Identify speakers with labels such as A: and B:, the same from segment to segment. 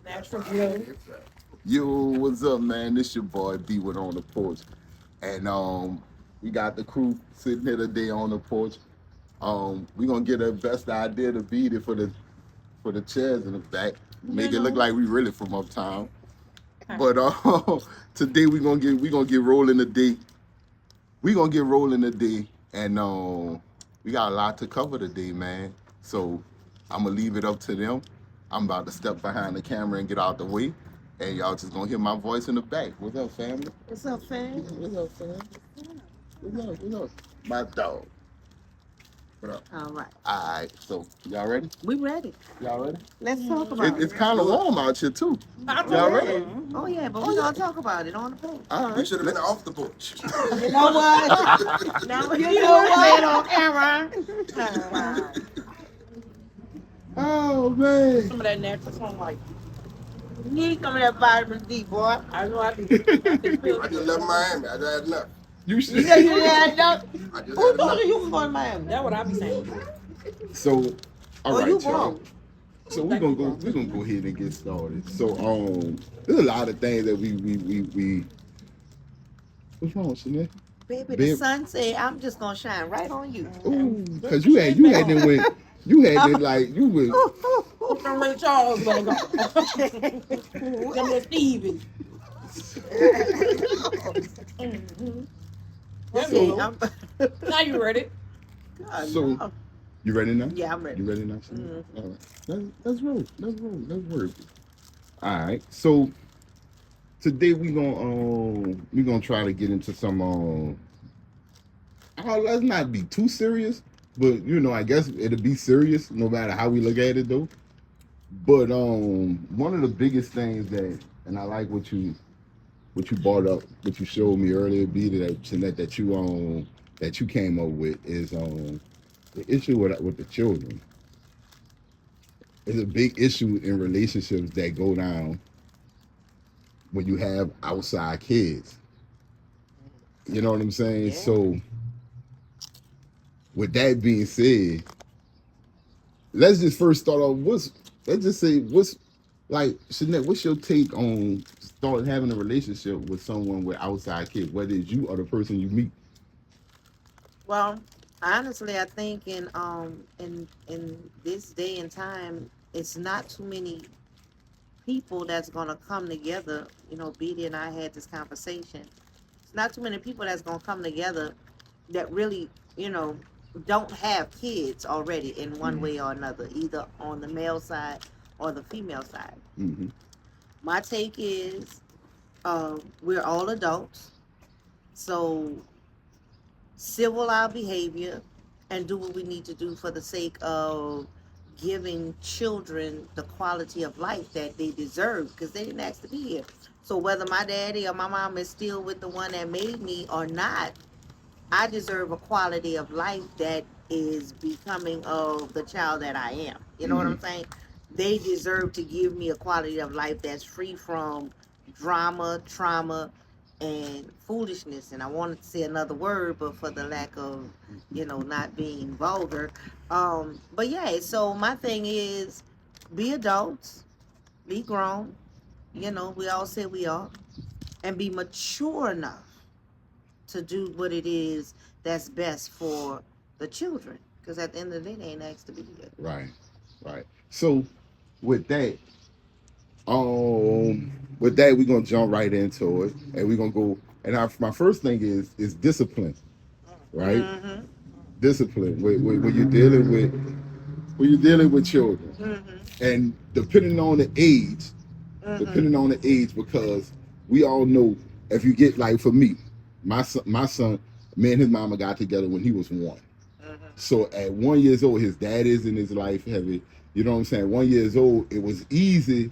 A: Natural glow.
B: Yo, what's up, man? This your boy B with on the porch, and we got the crew sitting here today on the porch. We gonna get the best idea to beat it for the chairs in the back, make it look like we really from uptown. But today we gonna get rolling today. We gonna get rolling today, and we got a lot to cover today, man. So I'm gonna leave it up to them. I'm about to step behind the camera and get out the way, and y'all just gonna hear my voice in the back. What's up, family?
C: What's up, fam?
B: What's up, fam? What's up? What's up? My dog. What up?
C: All right.
B: All right. So y'all ready?
C: We ready.
B: Y'all ready?
C: Let's talk about
B: It's
C: it.
B: kind of warm out here too. Y'all ready?
C: Oh, yeah, but we're going to talk about it on the porch.
B: All
D: We
B: right.
D: should have been off the porch.
C: You know what?
A: Now
C: You know what? On camera.
B: Oh man.
A: some of that natural sunlight.
C: You need some of that vitamin D, boy.
A: I know I can feel
D: I just left Miami. I just had enough.
B: You
C: You
B: should.
C: said you had no.
D: I just
C: Who
D: had
C: told
D: enough.
C: you you was going to Miami?
A: That's what I be saying.
B: So, all
C: Oh,
B: right,
C: you
B: y'all.
C: wrong.
B: So we're gonna go ahead and get started. So there's a lot of things that we what's wrong, Chanel?
C: Baby, the
B: Babe.
C: sun said, I'm just going to shine right on you.
B: Ooh, cause you had them when you had it like you was
A: Put them Ray Charles back on. Them little Stevie.
C: Okay,
A: Now you ready?
B: So- you ready now?
C: Yeah, I'm ready.
B: You ready now, Chanel? All right. Let's roll. Let's work. All right. So today we gonna try to get into some let's not be too serious, but I guess it'll be serious no matter how we look at it though. But one of the biggest things and I like what you brought up, what you showed me earlier, B, that you came up with is the issue with the children. It's a big issue in relationships that go down when you have outside kids. You know what I'm saying?
C: Yeah.
B: So with that being said, let's just first start off. What's like, Shanette, what's your take on start having a relationship with someone with outside kids, whether it's you or the person you meet?
C: Well, honestly, I think in this day and time, it's not too many people that's gonna come together. Beatty and I had this conversation. It's not too many people that's gonna come together that really, don't have kids already in one way or another, either on the male side or the female side.
B: Mm-hmm.
C: My take is, we're all adults, so civil our behavior and do what we need to do for the sake of giving children the quality of life that they deserve, because they didn't ask to be here. So whether my daddy or my mom is still with the one that made me or not, I deserve a quality of life that is becoming of the child that I am. You know what I'm saying? They deserve to give me a quality of life that's free from drama, trauma, and foolishness. And I wanted to say another word, but for the lack of, not being vulgar. But yeah, so my thing is, be adults, be grown. We all say we are, and be mature enough to do what it is that's best for the children. Because at the end of the day, they ain't asked to be here.
B: Right. So with that, we're gonna jump right into it, and we're gonna go. And my first thing is discipline, right?
C: Mm-hmm.
B: Discipline when you're dealing with children,
C: Mm-hmm.
B: and depending on the age, because we all know if you get, like, for me, my son, me and his mama got together when he was 1.
C: Mm-hmm.
B: So at 1 year old, his dad is in his life heavy. You know what I'm saying? 1 year old, it was easy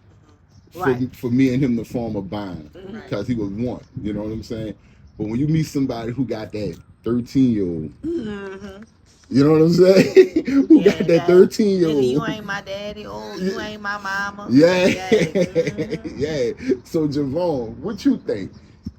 C: Right.
B: for me and him to form a bond
C: Mhm.
B: because he was 1. You know what I'm saying? But when you meet somebody who got that 13-year-old,
C: Mm-hmm.
B: you know what I'm saying? Who got that
C: Nigga,
B: 13-year-old?
C: you ain't my daddy. Oh, you ain't my mama.
B: Yeah.
C: Mhm.
B: Yeah. So JaVon, what you think?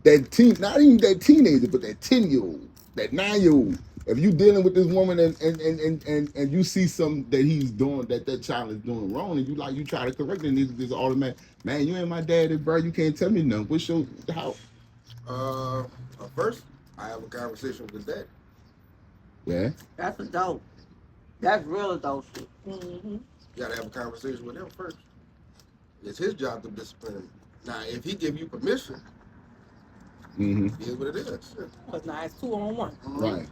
B: That teen, not even that teenager, but that 10-year-old, that 9-year-old. if you dealing with this woman and you see something that he's doing that child is doing wrong, and you try to correct it, and it's just automatic. Man, you ain't my daddy, bro. You can't tell me nothing. What's your how?
D: First, I have a conversation with his dad.
B: Yeah.
C: That's adult. That's real adult shit.
A: Mm-hmm.
D: You gotta have a conversation with him first. It's his job to discipline him. Now, if he give you permission, it is what it is.
A: Because now it's 2-on-1.
B: Right.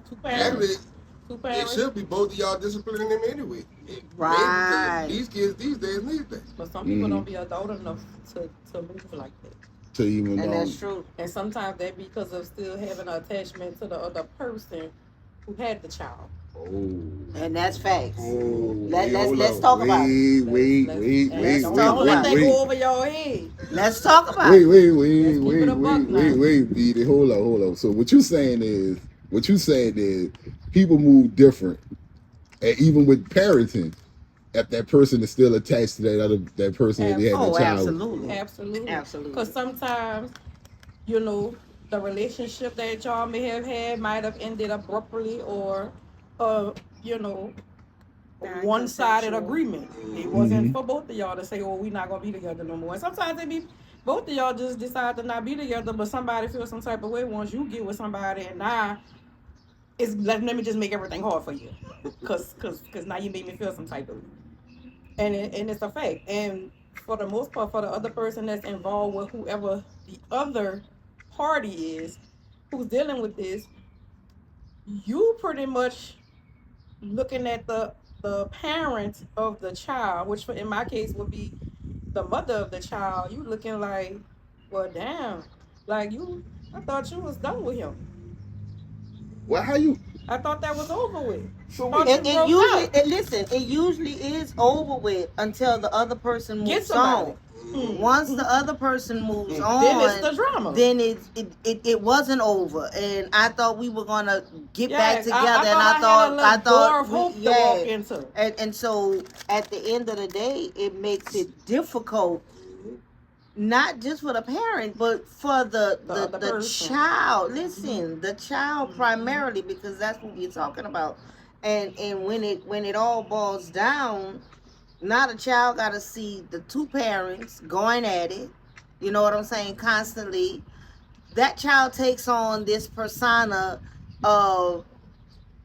A: Two parents. Two
D: It
A: parents.
D: should be both of y'all disciplining him anyway.
C: Right.
D: Maybe these kids these days need that.
A: But some people don't be adult enough to move like that.
B: To even
C: And that's true.
A: And sometimes that because of still having an attachment to the other person who had the child.
B: Oh.
C: And that's facts.
B: Oh.
C: Let's talk about it.
B: Wait.
A: Don't let that go over your head.
C: Let's talk about it.
B: Wait, Beat. Hold on. So what you saying is people move different, and even with parenting, if that person is still attached to that person that they had a child.
A: Absolutely. Because sometimes, the relationship that y'all may have had might have ended abruptly or, one-sided agreement. It wasn't for both of y'all to say, "Oh, we're not gonna be together no more." And sometimes it be both of y'all just decide to not be together, but somebody feels some type of way once you get with somebody, and now let me just make everything hard for you, cause now you made me feel some type of way, and it's a fact. And for the most part, for the other person that's involved with whoever the other party is who's dealing with this, you pretty much looking at the parent of the child, which in my case would be the mother of the child. You looking like, well, damn, like I thought you was done with him.
B: Well, how you?
A: I thought that was over with.
B: So
C: it usually is over with until the other person moves on. Once the other person moves on,
A: then it's the drama.
C: Then it wasn't over, and I thought we were gonna get back together, I thought and so at the end of the day, it makes it difficult, not just for the parent, but for the child. Listen, the child primarily, because that's what we're talking about, and when it all boils down. Now the child got to see the two parents going at it, you know what I'm saying, constantly. That child takes on this persona of,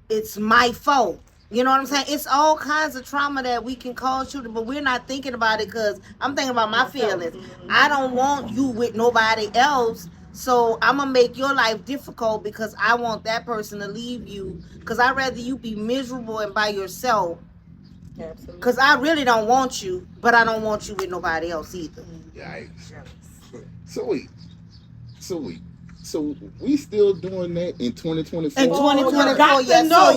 C: it's my fault. You know what I'm saying? It's all kinds of trauma that we can cause children, but we're not thinking about it because I'm thinking about my feelings. I don't want you with nobody else, so I'm going to make your life difficult because I want that person to leave you, because I'd rather you be miserable and by yourself. Because I really don't want you, but I don't want you with nobody else either.
B: Yikes. So we still doing that in 2024?
C: In 2024,
A: you got to know.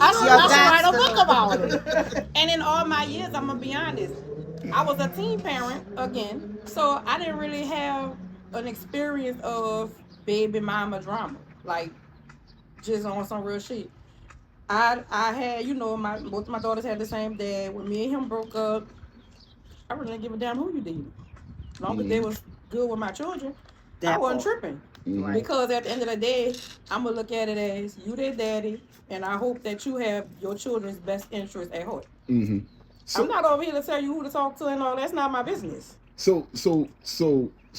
A: I write a book about it. And in all my years, I'm going to be honest, I was a teen parent again, so I didn't really have an experience of baby mama drama, like just on some real shit. I had, both of my daughters had the same dad. When me and him broke up, I really didn't give a damn who you dated. As long as they was good with my children, I wasn't tripping. Because at the end of the day, I'm going to look at it as you their daddy, and I hope that you have your children's best interest at heart. So, I'm not over here to tell you who to talk to and all. That's not my business.
B: So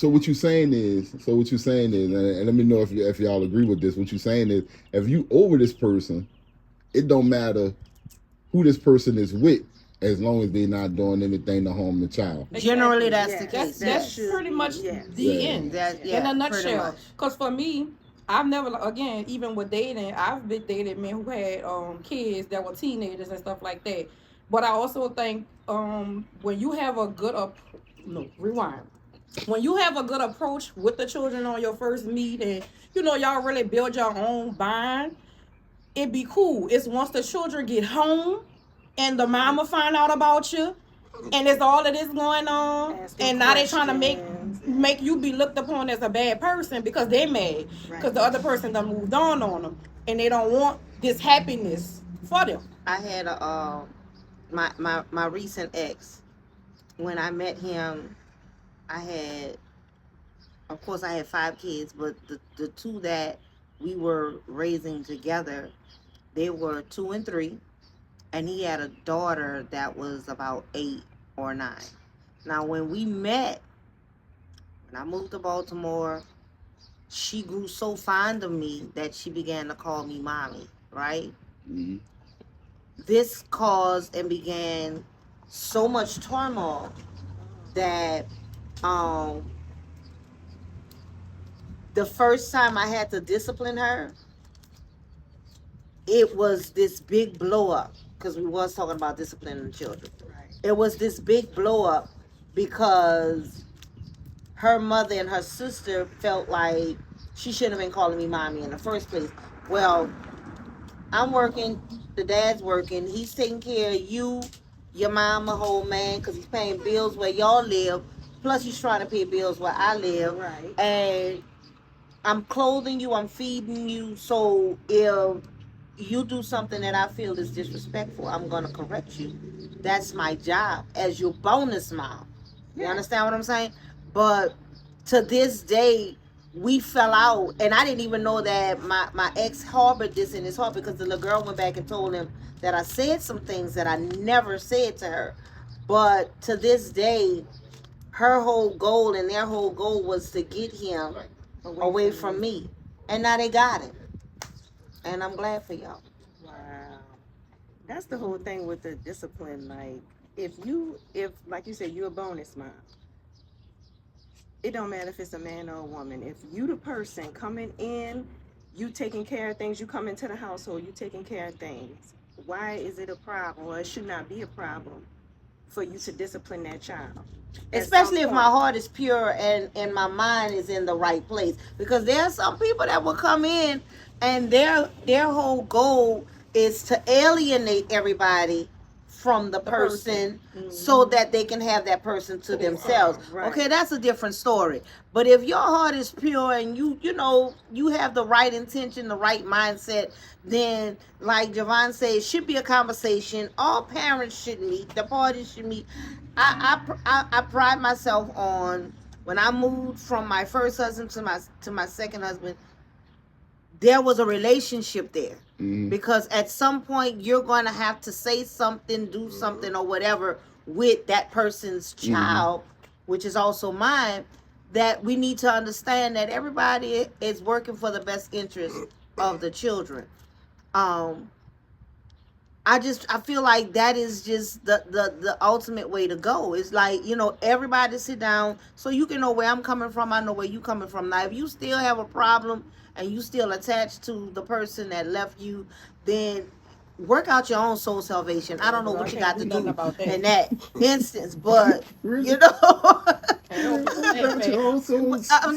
B: what you saying is, and let me know if y'all agree with this. What you saying is, if you over this person, it don't matter who this person is with, as long as they're not doing anything to harm the child.
C: Generally, that's the case.
A: That's pretty much the end. In a nutshell. Because for me, I've never, again, even with dating, I've been dated men who had kids that were teenagers and stuff like that. But I also think when you have a good when you have a good approach with the children on your first meet, and y'all really build your own bond, it'd be cool. It's once the children get home and the mama find out about you, and it's all of this going on, and now they're trying to make you be looked upon as a bad person because they're mad because the other person done moved on them, and they don't want this happiness for them.
C: I had my recent ex. When I met him, I had 5 kids, but the two that we were raising together, they were 2 and 3, and he had a daughter that was about 8 or 9. Now, when we met, when I moved to Baltimore, she grew so fond of me that she began to call me mommy, right?
B: Mm-hmm.
C: This caused and began so much turmoil that the first time I had to discipline her, it was this big blow up, because we was talking about disciplining children.
A: Right.
C: It was this big blow up because her mother and her sister felt like she shouldn't have been calling me mommy in the first place. Well, I'm working, the dad's working, he's taking care of you, your mom, a whole man, because he's paying bills where y'all live, plus he's trying to pay bills where I live.
A: Right.
C: And I'm clothing you, I'm feeding you, so if you do something that I feel is disrespectful, I'm going to correct you. That's my job as your bonus mom. You understand what I'm saying? But to this day, we fell out, and I didn't even know that my ex harbored this in his heart, because the little girl went back and told him that I said some things that I never said to her. But to this day, her whole goal and their whole goal was to get him away from me. And now they got him. And I'm glad for y'all.
E: Wow. That's the whole thing with the discipline. Like, if like you said, you're a bonus mom, it don't matter if it's a man or a woman. If you the person coming in, you taking care of things, you come into the household, you taking care of things, why is it a problem? Or it should not be a problem for you to discipline that child.
C: Especially if my heart is pure and my mind is in the right place. Because there are some people that will come in and their whole goal is to alienate everybody from the person so that they can have that person to themselves.
E: Right.
C: Okay, that's a different story. But if your heart is pure and you have the right intention, the right mindset, then like JaVon said, it should be a conversation. All parents should meet. The parties should meet. I pride myself on, when I moved from my first husband to my second husband, there was a relationship there.
B: Mm-hmm.
C: Because at some point you're going to have to say something, do something, or whatever with that person's child, which is also mine, that we need to understand that everybody is working for the best interest of the children. I feel like that is just the ultimate way to go. It's like, everybody sit down so you can know where I'm coming from. I know where you coming from. Now, if you still have a problem and you still attached to the person that left you, then work out your own soul salvation. I don't know what you got to do in that instance, but I'm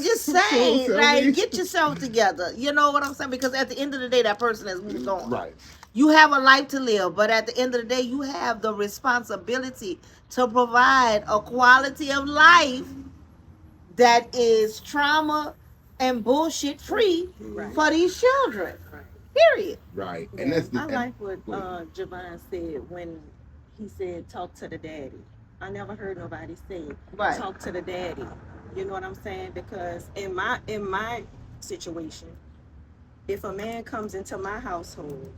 C: just saying, like, get yourself together. You know what I'm saying? Because at the end of the day, that person has moved on.
B: Right.
C: You have a life to live, but at the end of the day, you have the responsibility to provide a quality of life that is trauma and bullshit free for these children. Period.
B: Right. And that's the
E: I like what JaVon said when he said, talk to the daddy. I never heard nobody say, talk to the daddy. You know what I'm saying? Because in my situation, if a man comes into my household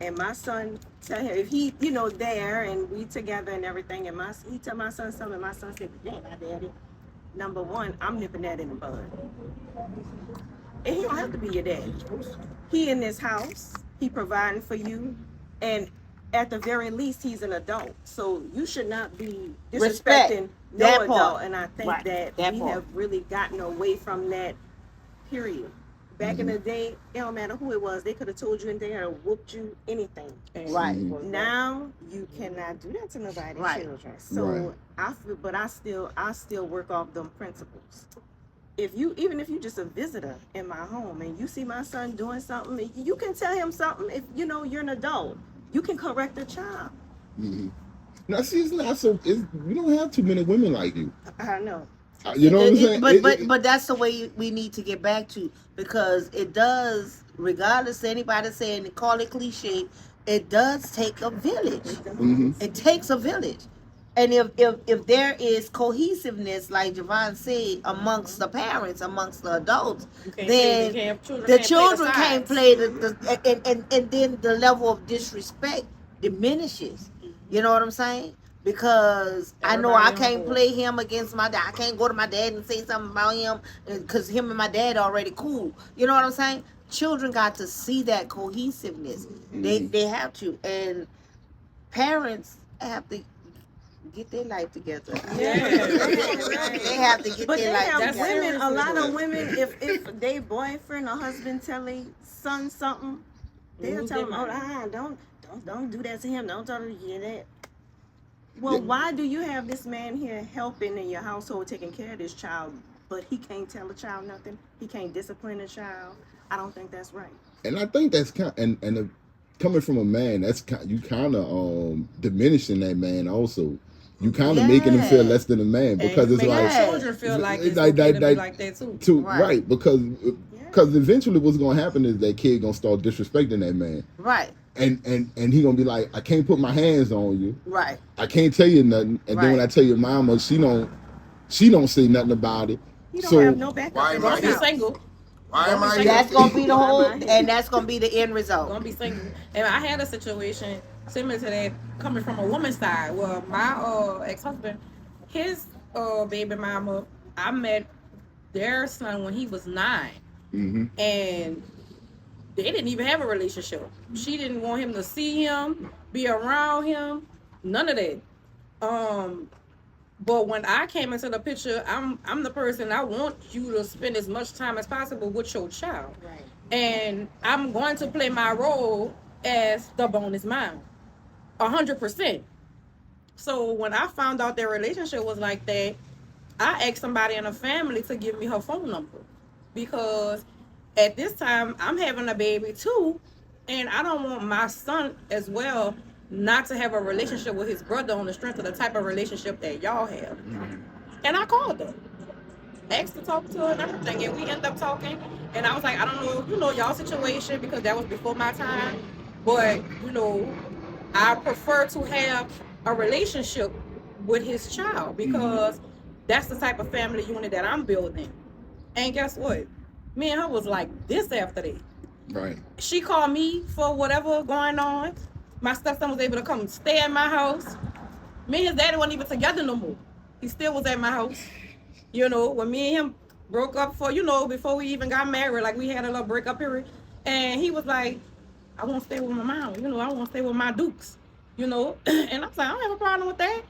E: and my son tell him, if he, there and we together and everything, and he tell my son something, my son said, "Damn, my daddy." Number one, I'm nipping that in the bud. And he don't have to be your daddy. He in this house, he providing for you, and at the very least, he's an adult. So you should not be disrespecting no adult. And I think that we have really gotten away from that, period. Back in the day, it don't matter who it was. They could have told you and they had whooped you, anything.
C: Right.
E: Now you cannot do that to nobody's children. So I feel, but I still work off them principles. Even if you just a visitor in my home and you see my son doing something, you can tell him something. If you're an adult, you can correct a child.
B: Mm-hmm. Now, see, it's not so. We don't have too many women like you.
E: I know.
B: You know what I'm saying?
C: But that's the way we need to get back to, because it does, regardless of anybody saying, call it cliche, it does take a village.
B: Mm-hmm.
C: It takes a village. And if there is cohesiveness, like JaVon said, amongst the parents, amongst the adults, then the children can't play and then the level of disrespect diminishes. You know what I'm saying? Because I know I can't play him against my dad. I can't go to my dad and say something about him because him and my dad are already cool. You know what I'm saying? Children got to see that cohesiveness. They have to, and parents have to get their life together.
E: Yeah.
C: They have to get their life together.
E: Women, a lot of women, if they boyfriend or husband tell their son something, they'll tell them, don't do that to him. Don't tell him to get that. Well, why do you have this man here helping in your household, taking care of this child, but he can't tell the child nothing? He can't discipline the child. I don't think that's right.
B: And I think that's kind and coming from a man, that's you kind of diminishing that man also. You kind of making him feel less than a man because it's like
A: children feel like it's okay to be like that too.
B: Right, because eventually what's gonna happen is that kid gonna start disrespecting that man.
C: Right.
B: And he gonna be like, I can't put my hands on you.
C: Right.
B: I can't tell you nothing. And then when I tell your mama, she don't say nothing about it.
E: You don't have no backup.
D: Why am I
A: single?
D: Why am I?
C: That's gonna be the whole, and that's gonna be the end result.
A: Gonna be single. And I had a situation similar to that coming from a woman's side. Well, my ex-husband, his baby mama, I met their son when he was 9, and they didn't even have a relationship. She didn't want him to see him, be around him, none of that. But when I came into the picture, I'm the person, I want you to spend as much time as possible with your child.
E: Right.
A: And I'm going to play my role as the bone is mine, 100%. So when I found out their relationship was like that, I asked somebody in the family to give me her phone number, because at this time I'm having a baby too, and I don't want my son as well not to have a relationship with his brother on the strength of the type of relationship that y'all have. And I called her, asked to talk to her and everything, and we ended up talking. And I was like, I don't know, y'all situation, because that was before my time, but I prefer to have a relationship with his child, because that's the type of family unit that I'm building. And guess what? Me and her was like this after that.
B: Right.
A: She called me for whatever going on. My stepson was able to come stay at my house. Me and his daddy weren't even together no more. He still was at my house. When me and him broke up before we even got married, like we had a little breakup period. And he was like, I want to stay with my mom. I want to stay with my dukes. And I was like, I don't have a problem with that.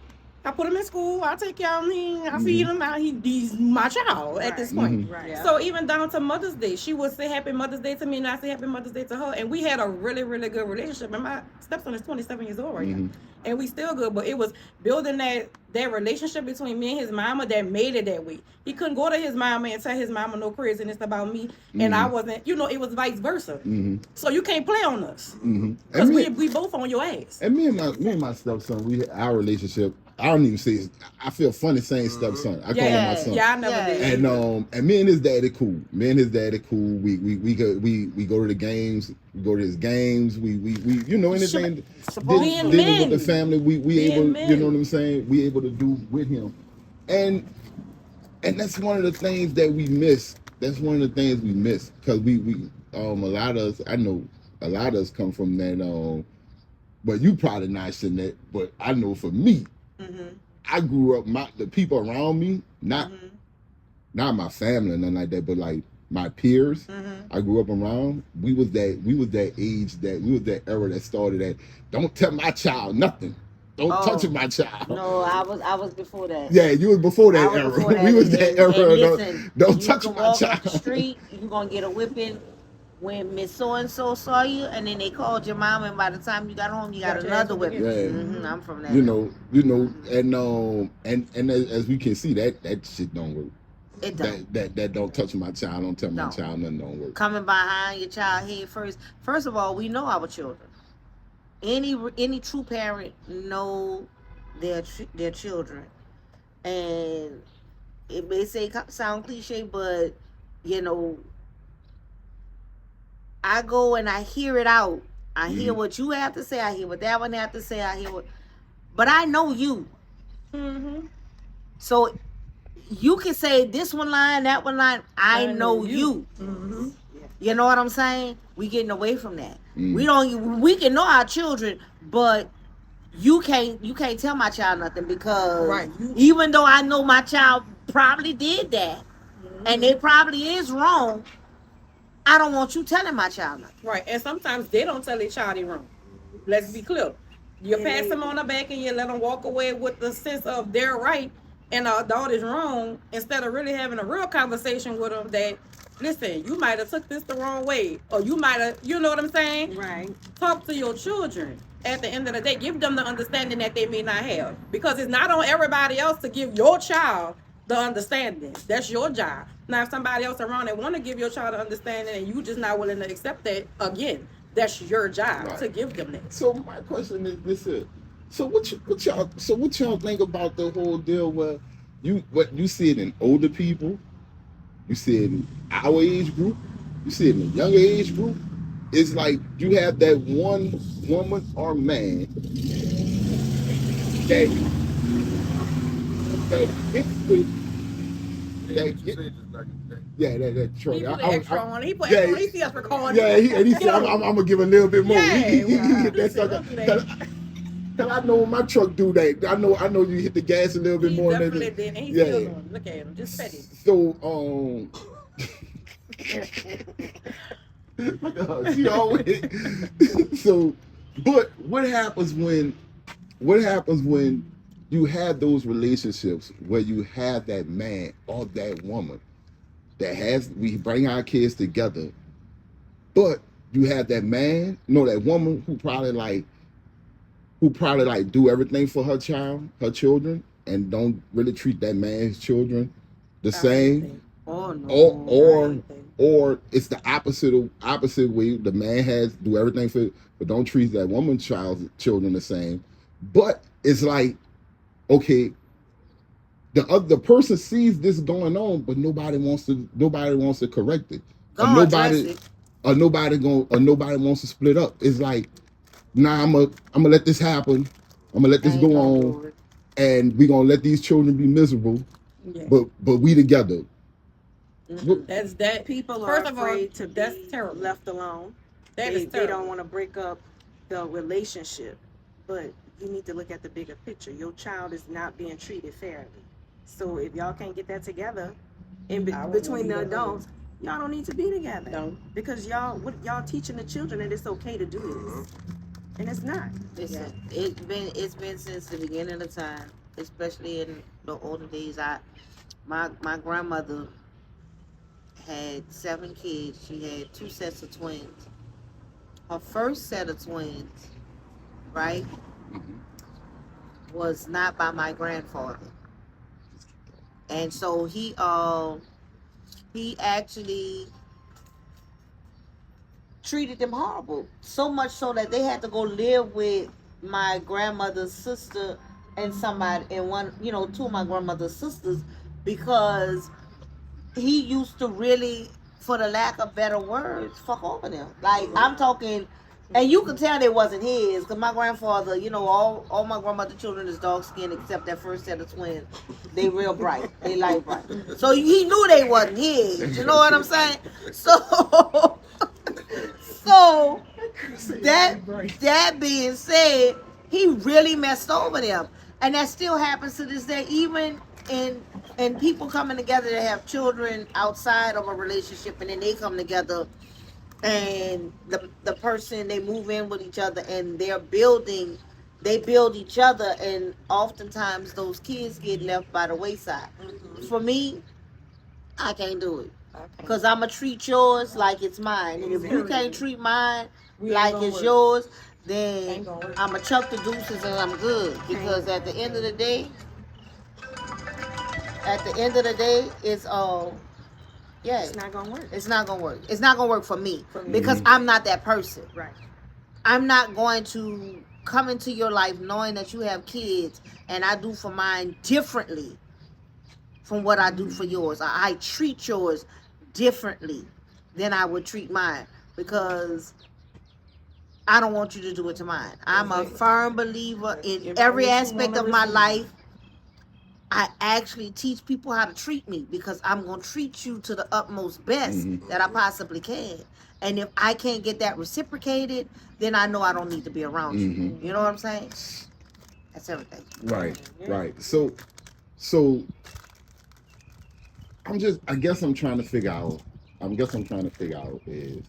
A: I put him in school. I take care of him. I feed him. He's my child at this point.
E: Right.
A: So even down to Mother's Day, she would say Happy Mother's Day to me, and I say Happy Mother's Day to her. And we had a really, really good relationship. And my stepson is 27 years old right now. And we still good. But it was building that relationship between me and his mama that made it that way. He couldn't go to his mama and tell his mama no craziness about me. And I wasn't, it was vice versa. So you can't play on us. Because we both on your ass.
B: And me and my stepson, our relationship, I don't even say it. I feel funny saying stepson. I call him my son.
A: Yeah, I never did.
B: And me and his daddy cool. We go to the games. We go to his games. We anything dealing with the family. We able, you know what I'm saying? We able to do with him. And that's one of the things that we miss. That's one of the things we miss, because a lot of us, I know a lot of us come from that. But you probably not saying that. But I know for me. I grew up, the people around me, not my family or nothing like that, but like my peers, I grew up around. We was that age, we was that era that started at, don't tell my child nothing. Don't touch my child.
C: No, I was before that.
B: Yeah, you was before that era.
C: Before that.
B: We was that era.
C: Listen,
B: don't touch my
C: walk
B: child.
C: Up the street, you gonna get a whipping when Miss So-and-so saw you, and then they called your mom, and by the time you got home, you got another whipping.
B: Yeah.
C: I'm from that.
B: And as we can see, that shit don't work.
C: It don't.
B: That don't touch my child, don't tell my child nothing, don't work.
C: Coming behind your child head first. First of all, we know our children. Any true parent know their children, and it may sound cliche, but I go and I hear it out. I hear what you have to say. I hear what that one have to say. But I know you.
A: Mm-hmm.
C: So you can say this one line, that one line. I know you.
A: Mm-hmm.
C: You know what I'm saying? We getting away from that. We don't. We can know our children, but you can't tell my child nothing because
A: Right.
C: even though I know my child probably did that, and it probably is wrong, I don't want you telling my child nothing.
A: Right. And sometimes they don't tell their child they wrong. Let's be clear. You pass them on the back and you let them walk away with the sense of they're right and the adult is wrong, instead of really having a real conversation with them that, listen, you might have took this the wrong way, or you might have, you know what I'm saying?
E: Right.
A: Talk to your children. At the end of the day, give them the understanding that they may not have, because it's not on everybody else to give your child the understanding. That's your job. Now, if somebody else around that want to give your child the understanding and you just not willing to accept that, again, that's your job to give them that.
B: So my question is this: is so what y'all think about the whole deal where what you see it in older people, you see it in our age group, you see it in the younger age group. It's like you have that one woman or man that gets with that truck.
A: He put extra on. He put
B: yeah,
A: extra on. He see us recording.
B: Yeah, and he said, I'm gonna give a little bit more.
A: Yeah,
B: He hit that sucker. Cause I know when my truck do that. I know you hit the gas a little bit more.
A: Definitely did. And he still doing. Look at him, just steady.
B: So she always. So, but what happens when you have those relationships where you have that man or that woman that we bring our kids together, but you have that man, that woman who probably do everything for her children, and don't really treat that man's children the same.
C: Oh no.
B: Or it's the opposite way. The man do everything but don't treat that woman's children the same. But it's like, okay, the person sees this going on, but nobody wants to correct it. Or nobody wants to split up. It's like, nah, I'm gonna let this happen. I'm gonna let this go on, and we're gonna let these children be miserable. Yeah. But we together.
A: Mm-hmm. That's that.
E: People are afraid to be left alone. They don't want to break up the relationship, but you need to look at the bigger picture. Your child is not being treated fairly. So if y'all can't get that together between the adults, y'all don't need to be together. No. Because y'all teaching the children that it's okay to do this. And it's not.
C: It's been since the beginning of time, especially in the older days. My grandmother had 7 kids. She had 2 sets of twins. Her first set of twins, right, was not by my grandfather. And so he actually treated them horrible. So much so that they had to go live with my grandmother's sister and two of my grandmother's sisters, because he used to really, for the lack of better words, fuck over them. Like, I'm talking, and you could tell they wasn't his, because my grandfather, all my grandmother's children is dark skinned except that first set of twins. They real bright. They light bright. So he knew they wasn't his. You know what I'm saying? So that being said, he really messed over them. And that still happens to this day, even in people coming together to have children outside of a relationship, and then they come together and the person, they move in with each other and they build each other, and oftentimes those kids get left by the wayside. For me, I can't do it, because I'm going to treat yours like it's mine, and if you can't treat mine like it's yours, then I'm going to chuck the deuces and I'm good, because at the end of the day, it's
E: it's not gonna work.
C: It's not gonna work. It's not gonna work for me, because I'm not that person.
E: Right.
C: I'm not going to come into your life knowing that you have kids, and I do for mine differently from what I do for yours. I treat yours differently than I would treat mine, because I don't want you to do it to mine. I'm a firm believer in every aspect of my life. I actually teach people how to treat me because I'm going to treat you to the utmost best that I possibly can. And if I can't get that reciprocated, then I know I don't need to be around you. You know what I'm saying? That's everything.
B: Right, right. So I guess I'm trying to figure out is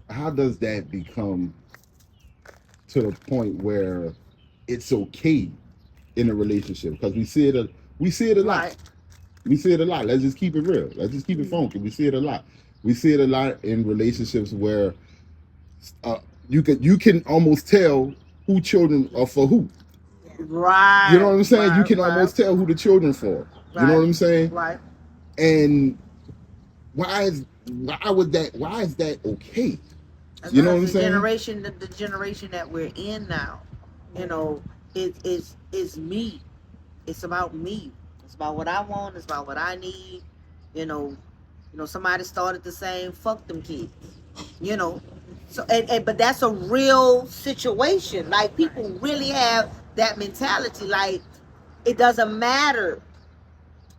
B: how does that become to the point where it's okay in a relationship? Because we see it a lot.
C: Right.
B: We see it a lot. Let's just keep it real. Let's just keep it funky. We see it a lot. We see it a lot in relationships where you can almost tell who children are for who.
C: Right.
B: You know what I'm saying?
C: Right,
B: You can almost tell who the children for. You know what I'm saying?
C: Right.
B: And why is that okay? You know what I'm saying?
C: The generation that we're in now, you know, it's me. It's about me. It's about what I want. It's about what I need. You know, somebody started the saying, "Fuck them kids." You know, so but that's a real situation. Like people really have that mentality. Like it doesn't matter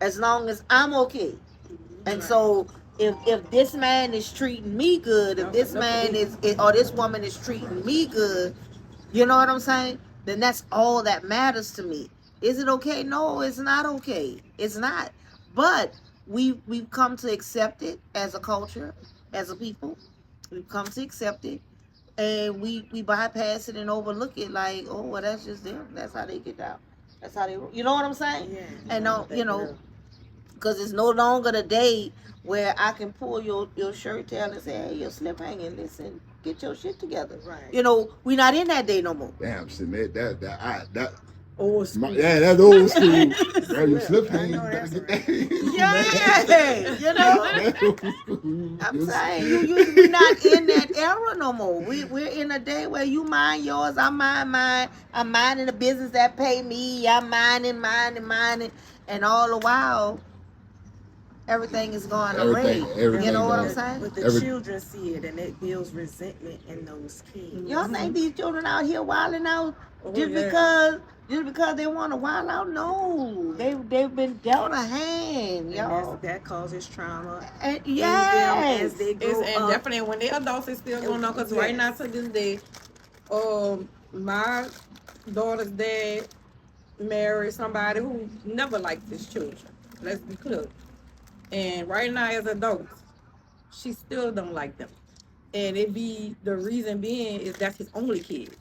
C: as long as I'm okay. And so if this man is treating me good, if this man or this woman is treating me good, you know what I'm saying? Then that's all that matters to me. Is it okay? No, it's not okay. It's not. But we've come to accept it as a culture, as a people. We've come to accept it, and we bypass it and overlook it like, oh, well, that's just them. That's how they get down. That's how they, you know what I'm saying?
E: Yeah.
C: And you know, because it's no longer the day where I can pull your shirt tail and say, hey, your slip hanging. Listen, get your shit together.
E: Right.
C: You know, we're not in that day no more.
B: Damn, shit, that
A: Old school.
B: that's old school. Bro, your slip
E: I
B: hanging.
E: know
B: You better
E: that's
B: get
E: right.
B: that.
C: Yeah, you know.
B: That's old school.
C: I'm saying we're not in that era no more. We're in a day where you mind yours, I mind mine. I'm minding the business that pay me. I'm minding, and all the while, everything is going away. You know what I'm saying?
E: But the children see it, and it builds resentment in those kids.
C: Y'all think these children out here wilding out just because they want to wild out? No, they've been dealt a hand, y'all.
E: That causes trauma.
C: And
E: in them as they grow
A: And
E: up.
A: definitely when they're adults, it's still going on. Because right now to this day, my daughter's dad married somebody who never liked his children. Let's be clear. And right now, as adults, she still don't like them. And the reason being is that's his only kids.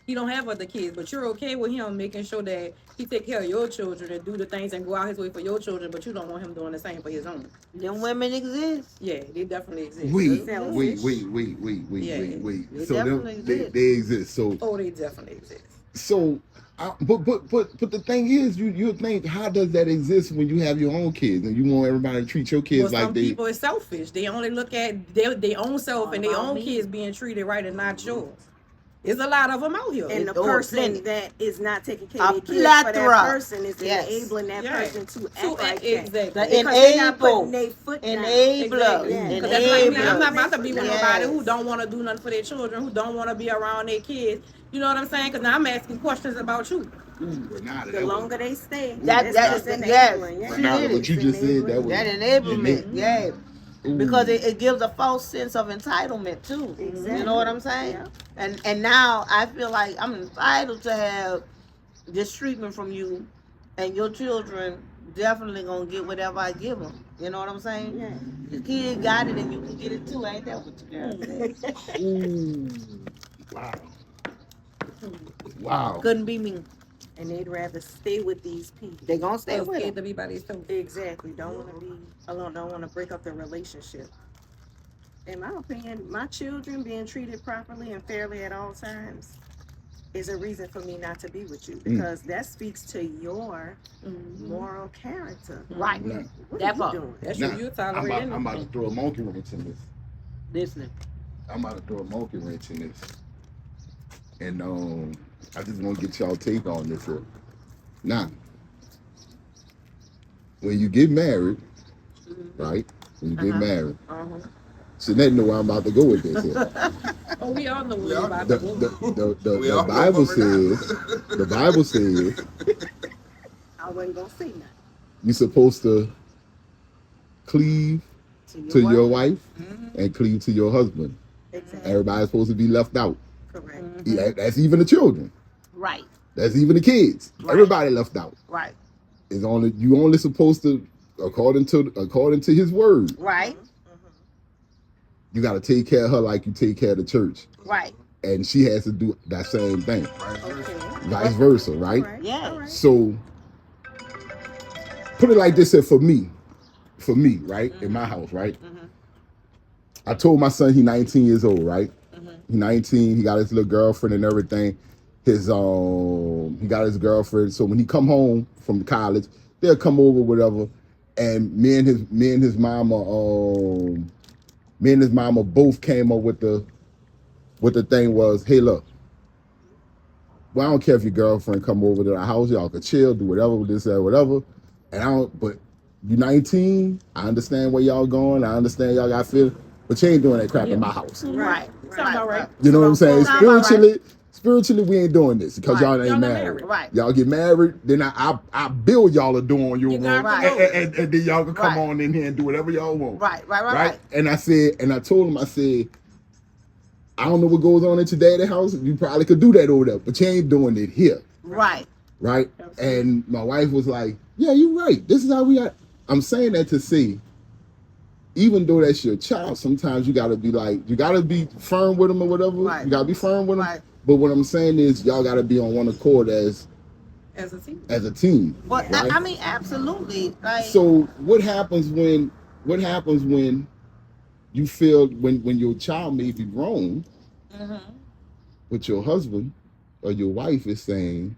A: He don't have other kids, but you're okay with him making sure that he take care of your children and do the things and go out his way for your children, but you don't want him doing the same for his own.
C: Them women exist.
A: Yeah, they definitely exist.
B: Wait.
C: They
B: So
C: definitely exist.
B: they exist. So
A: they definitely exist.
B: So, but the thing is, you think, how does that exist when you have your own kids and you want everybody to treat your kids like
A: some people are selfish. They only look at their own self and their own kids being treated right and not yours. There's a lot of them out here.
E: And the person that is not taking care of their kids for that person is enabling that person to act like that.
A: Exactly.
C: Enabler.
A: I'm not about to be with nobody who don't want to do nothing for their children, who don't want to be around their kids. You know what I'm saying? Because now I'm asking questions about you.
E: The longer they stay,
C: that's
E: enabling.
B: Renada, what you just said, that
C: enablement. Yeah. Because it gives a false sense of entitlement too. Exactly. You know what I'm saying? Yeah. And now I feel like I'm entitled to have this treatment from you, and your children definitely gonna get whatever I give them. You know what I'm saying? Yeah. The kid got it, and you can get it too. Ain't that what the girl said?
B: Wow.
C: Couldn't be me.
E: And they'd rather stay with these people.
C: They gonna stay with them.
A: To be by these two.
E: Exactly. Don't want to be alone. Don't want to break up the relationship. In my opinion, my children being treated properly and fairly at all times is a reason for me not to be with you, because that speaks to your moral character.
C: Right.
E: What are you doing?
A: That's what you're tolerating.
B: I'm about to throw a monkey wrench in this.
C: Listening.
B: I'm about to throw a monkey wrench in this. And I just want to get y'all take on this here. Now, when you get married, right? When you get married, Jeanette know where I'm about to go with this. Here.
A: Oh, we all know
D: We
A: we're
D: all
A: about
B: The,
A: to go.
D: We
B: the
D: all
B: Bible
D: know Renada.
B: says, the Bible says
E: I wasn't gonna say nothing.
B: you're supposed to cleave to your wife
C: Mm-hmm.
B: and cleave to your husband.
E: Exactly.
B: Everybody's supposed to be left out.
E: Correct.
B: Yeah, that's even the children.
C: Right.
B: That's even the kids.
C: Right.
B: Everybody left out.
C: Right.
B: It's only you only supposed to according to his word.
C: Right.
B: You got to take care of her like you take care of the church,
C: Right.
B: and she has to do that same thing.
E: Okay.
B: Vice versa, right?
E: Right.
C: Yeah.
E: All right.
B: So put it like this: here for me, right, in my house, right. I told my son he's 19 years old, right? He's 19. He got his little girlfriend and everything. He got his girlfriend. So when he come home from college, they'll come over, whatever. And me and his mama both came up with the thing was, hey, look, well, I don't care if your girlfriend come over to the house, y'all could chill, do whatever with this, that, whatever. But you 19, I understand where y'all going. I understand y'all got feelings, but you ain't doing that crap in my house.
C: Right.
A: Sound about right.
B: You know what I'm saying?
C: Sound about
B: Spiritually, we ain't doing this because y'all ain't
A: Y'all not
B: married.
A: married.
C: Right.
B: Y'all get married, then I build y'all a door on your
A: You
B: room,
A: got
C: to know.
B: and then y'all can come
C: Right.
B: on in here and do whatever y'all want.
C: Right.
B: And I told him, I said, I don't know what goes on at your daddy's house. You probably could do that over there, but you ain't doing it here.
C: Right.
B: Right? And my wife was like, yeah, you're right. This is how we got. I'm saying that to say, even though that's your child, sometimes you gotta be firm with them or whatever.
C: Right.
B: You gotta be firm with them.
C: Right.
B: But what I'm saying is, y'all gotta be on one accord as
A: As a team.
C: But
B: right?
C: I mean, absolutely. Like,
B: So what happens when you feel when your child may be wrong, but your husband or your wife is saying,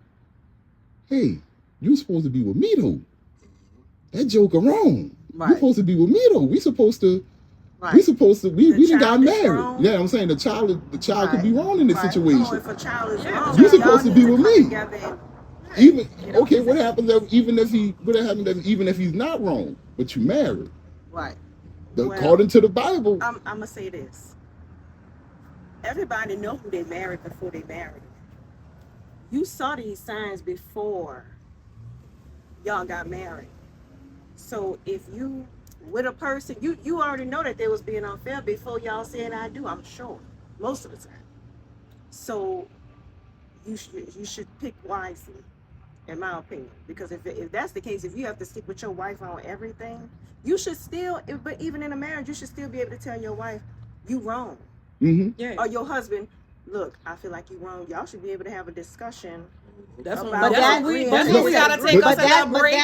B: hey, you're supposed to be with me though. That joker wrong.
C: Right.
B: You're supposed to be with me though. We
C: right.
B: done got
E: child is
B: married.
E: wrong.
B: Yeah, I'm saying the child could be wrong in this
C: Right.
B: situation.
E: Oh, if a child is
A: Yeah.
E: wrong,
B: You supposed to
E: y'all
B: be
E: need
B: with
E: come
B: me.
E: together and-
B: Even
E: You know,
B: okay, what happens even if he's not wrong, but you married?
C: Right.
E: Well,
B: According to the Bible.
E: I'm gonna say this. Everybody know who they married before they married. You saw these signs before y'all got married. So if you with a person, you already know that they was being unfair before y'all said I do. I'm sure most of the time. So you should pick wisely, in my opinion, because if that's the case, if you have to stick with your wife on everything, you should still. But even in a marriage, you should still be able to tell your wife you wrong.
A: Yeah.
E: Or your husband, look, I feel like you wrong. Y'all should be able to have a discussion.
A: That's what,
E: But
A: that's what we gotta take us a break.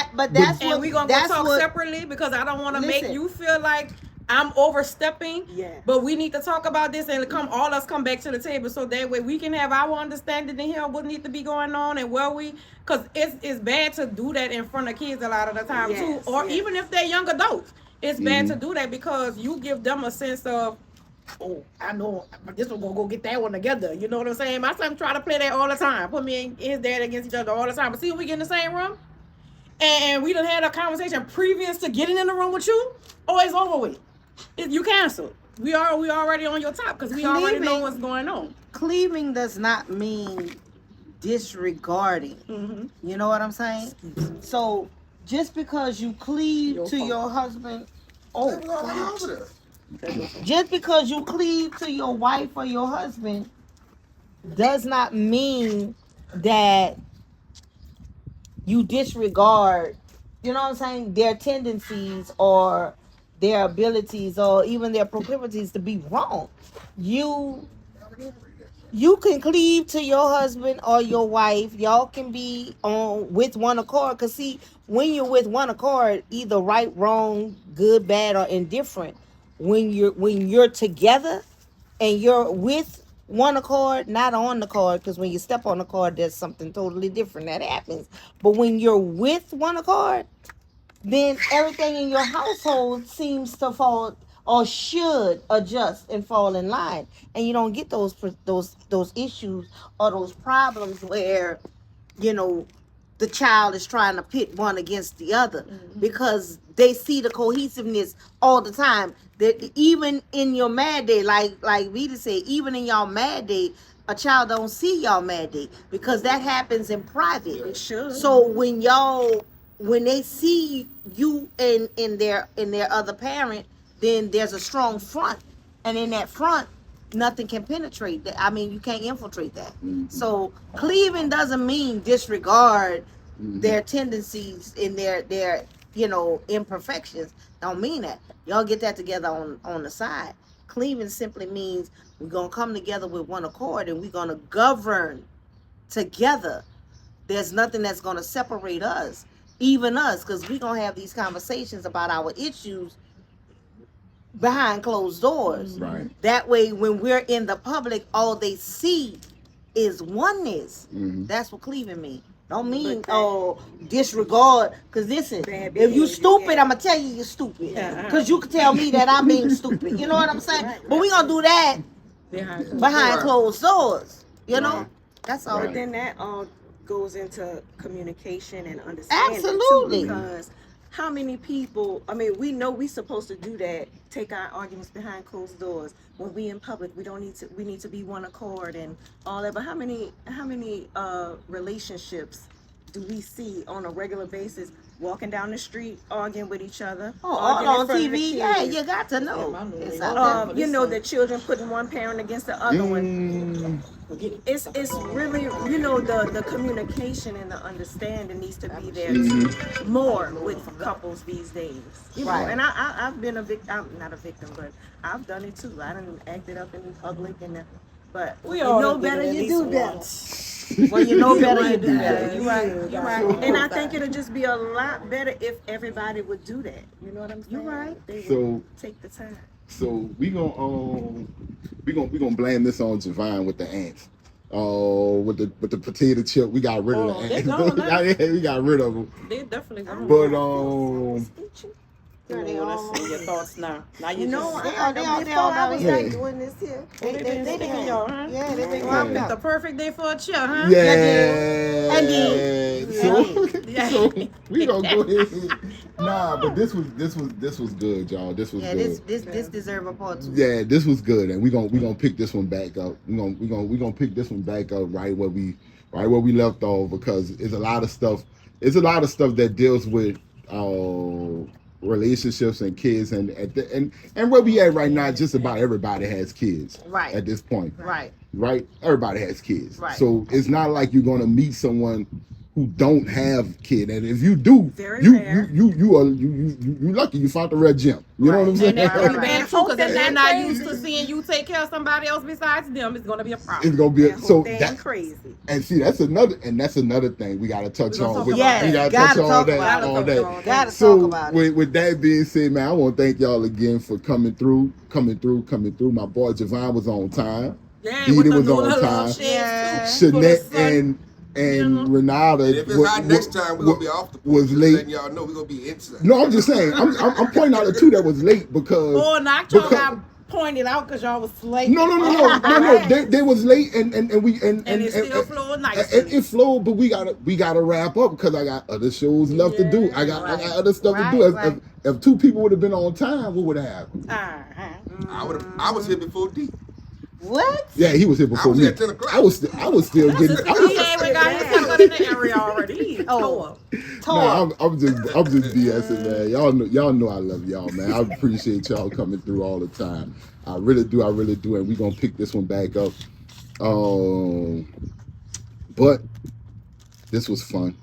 A: And we're gonna go talk separately because I don't want to make you feel like I'm overstepping.
E: Yeah.
A: But we need to talk about this and all us come back to the table so that way we can have our understanding and hear what needs to be going on and because it's bad to do that in front of kids a lot of the time too, or even if they're young adults. It's bad to do that because you give them a sense of, oh, I know this one gonna go get that one together. You know what I'm saying? My son try to play that all the time. Put me and his dad against each other all the time. But see, when we get in the same room, and we done had a conversation previous to getting in the room with you, oh, it's over with. You canceled. We already on your top because we already know what's going on.
C: Cleaving does not mean disregarding. You know what I'm saying? So just because you cleave to your husband, just because you cleave to your wife or your husband does not mean that you disregard, you know what I'm saying, their tendencies or their abilities or even their proclivities to be wrong. You can cleave to your husband or your wife. Y'all can be on with one accord. Cause see, when you're with one accord, either right, wrong, good, bad, or indifferent. When you're together and you're with one accord, not on the cord, because when you step on the cord, there's something totally different that happens. But when you're with one accord, then everything in your household seems to fall or should adjust and fall in line, and you don't get those issues or those problems where the the child is trying to pit one against the other, because they see the cohesiveness all the time. That even in your mad day, like Vita said, even in y'all mad day, a child don't see y'all mad day because that happens in private.
E: It should.
C: So when they see you in their other parent, then there's a strong front, and in that front, nothing can penetrate that. I mean, you can't infiltrate that. So cleaving doesn't mean disregard their tendencies in their imperfections. Don't mean that. Y'all get that together on the side. Cleaving simply means we're gonna come together with one accord, and we're gonna govern together. There's nothing that's gonna separate us, even us, because we're gonna have these conversations about our issues behind closed doors.
B: Right.
C: That way, when we're in the public, all they see is oneness. That's what cleaving means. Don't mean disregard. Because listen, if you stupid, I'm gonna tell you you're stupid. Because you can tell me that I'm being stupid. You know what I'm saying? But we gonna do that behind closed doors. You know, that's all.
E: But then that all goes into communication and understanding.
C: Absolutely.
E: Too, because how many people, I mean, we know we're supposed to do that, take our arguments behind closed doors. When we in public, we need to be one accord and all that. But how many relationships do we see on a regular basis walking down the street arguing with each other?
C: On TV, yeah, you got to know.
E: You know, the children putting one parent against the other one. It's really, the communication and the understanding needs to be there more with couples these days. You know, and I've been a victim. I'm not a victim, but I've done it too. I done acted up in public, but
A: We
E: you
A: all
E: know
A: done did
E: better,
A: it at
E: you
A: least
E: do better.
A: once.
C: When you know better, you do better.
A: You're right.
E: And I think it'll just be a lot better if everybody would do that. You know what I'm saying?
C: You're right.
E: They
B: So-
E: would take the time.
B: So we gonna blame this on JaVon with the ants. With the potato chip, we got rid of the
A: they
B: ants.
A: gone now.
B: We got rid of them.
A: They definitely gone.
B: But
A: Let's see your thoughts now. Now
E: You know,
C: They all
E: I was
B: Yeah.
E: like doing this here.
A: they been sticking y'all, huh?
C: Yeah, they been
A: Well, I
C: warmed
A: picked the
C: up.
A: perfect day for a chill, huh?
B: yeah.
C: And
B: So we gonna go ahead. Nah, but this was good, y'all. This was
C: Yeah,
B: good.
C: this deserve a part 2.
B: Yeah, this was good, and we gonna pick this one back up. We gonna pick this one back up right where we left off, because it's a lot of stuff. It's a lot of stuff that deals with relationships and kids, and where we at right now. Just about everybody has kids.
C: Right.
B: At this point.
C: Right.
B: Right. Everybody has kids.
C: Right.
B: So it's not like you're gonna meet someone who don't have kid, and if you do,
E: Very
B: you
E: rare.
B: you lucky you found the red gem. You know what I'm saying?
A: And that's gonna be
C: Right.
A: bad too, because if they're not
E: Crazy.
A: used to seeing you take care of somebody else besides them, it's gonna be a problem.
B: It's gonna be
E: That
B: so
E: whole thing
B: that,
E: crazy.
B: and see that's another thing we gotta touch
A: We gonna
B: on.
A: talk
B: We
A: about
C: that.
B: gotta
C: Gotta
B: touch on
C: talk
B: that
C: about
A: it.
B: all
A: Gotta
B: day.
A: talk about
C: Gotta
B: So
C: talk about it.
B: with that being said, man, I want to thank y'all again for coming through. My boy JaVon was on time.
A: Yeah,
B: Edie
A: with the
B: was on
A: little
B: time.
A: shades,
C: Yeah.
A: too. For the
B: Shanette
A: sun.
B: and Renada.
D: And if it's hot next time, we're gonna be off the porch.
B: was
D: Just
B: late.
D: letting y'all know we're gonna be inside.
B: No, I'm just saying. I'm pointing out the two that was late because.
A: Oh, not y'all
B: because-
A: got pointed out because y'all was late.
B: No. They was late and
A: it still flowed nicely.
B: It flowed, but we gotta wrap up because I got other shows left to do. I got other stuff to do.
C: Right.
B: If two people would have been on time, what would have happened?
D: I was here before D.
C: What?
B: Yeah, he was here
D: I
B: before
D: was
B: me.
D: at 10 o'clock.
B: I was still getting.
A: He ain't even got himself in the area already. He tore up.
B: Nah, I'm just BSing, man. Y'all know I love y'all, man. I appreciate y'all coming through all the time. I really do, and we gonna pick this one back up. But this was fun.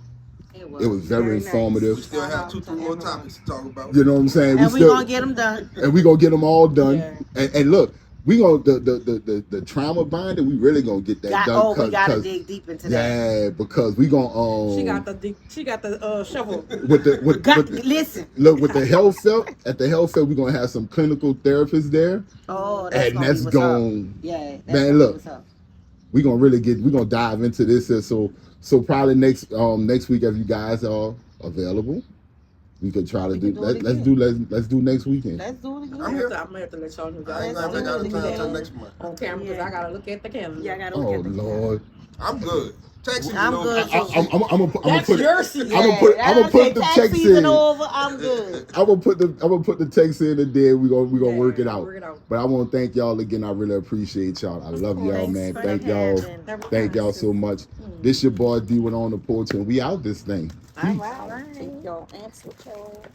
B: It was very
E: Very nice.
B: informative.
D: We still have two more topics to talk about.
B: You know what I'm saying?
C: And we gonna get them done.
B: And we gonna get them all done.
A: Yeah.
B: And look, we gonna the trauma binder. We really gonna get that done.
C: We gotta dig deep into that.
B: Yeah, because we gonna
A: She got the shovel.
C: Listen.
B: Look, with the health fair, at the health fair, we're gonna have some clinical therapists there.
C: Oh,
B: And that's
C: going.
B: going,
C: Yeah. That's
B: man,
C: gonna
B: look.
C: be what's up.
B: we're gonna dive into this here. So probably next week, if you guys are available, we could try to
C: We
B: do
C: can do it
B: let's do next weekend.
C: Let's do it again.
D: I'm here.
A: I'm gonna have to let y'all know.
D: I ain't gonna take out the time until next month.
A: On camera because I gotta look at the calendar.
E: Yeah, I gotta
B: Oh
E: look at the
B: Lord.
D: I'm good. Tax season
C: I'm
D: over.
C: good.
A: That's your season.
C: I'm
B: put the
C: tax
B: text
C: season
B: in.
C: over. I'm good.
B: I'm gonna put the text in and then we gonna work it out.
A: Work it out.
B: But I want to thank y'all again. I really appreciate y'all. I love y'all,
C: Thanks
B: man.
C: for
B: Thank y'all.
C: having.
B: Thank y'all so much. This your boy D went on the porch and we out this thing.
C: All
B: Peace.
C: right.
E: Take your answer, child.